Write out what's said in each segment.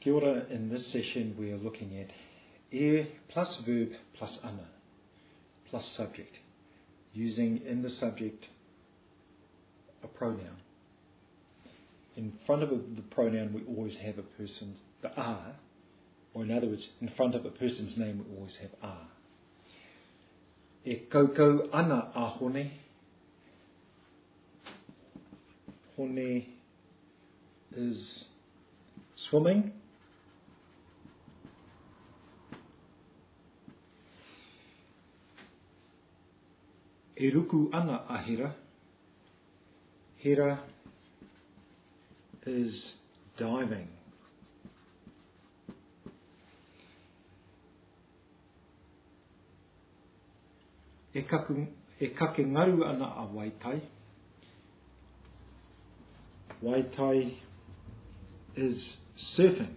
Kia ora. In this session we are looking at e plus verb plus ana plus subject, using in the subject a pronoun. In front of the pronoun we always have a person's, the a, or in other words, in front of a person's name we always have a. E kaukau ana a hone. Hone is swimming. E ruku ana a hera. Hera is diving. E kake ngaru ana a waitai. Waitai is surfing.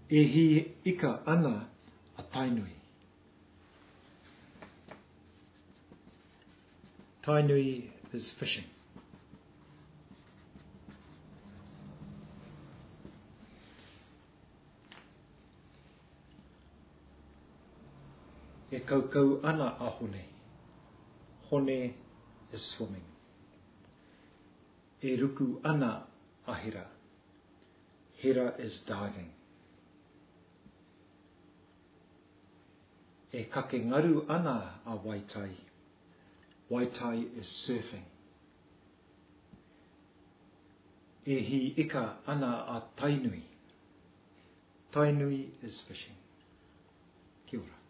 E hi ika ana a tainui. Tainui is fishing. E kaukau ana a hone. Hone is swimming. E ruku ana a hera. Hera is diving. E kake ngaru ana a waitai. Waitai is surfing. E hi ika ana a tainui. Tainui is fishing. Kia ora.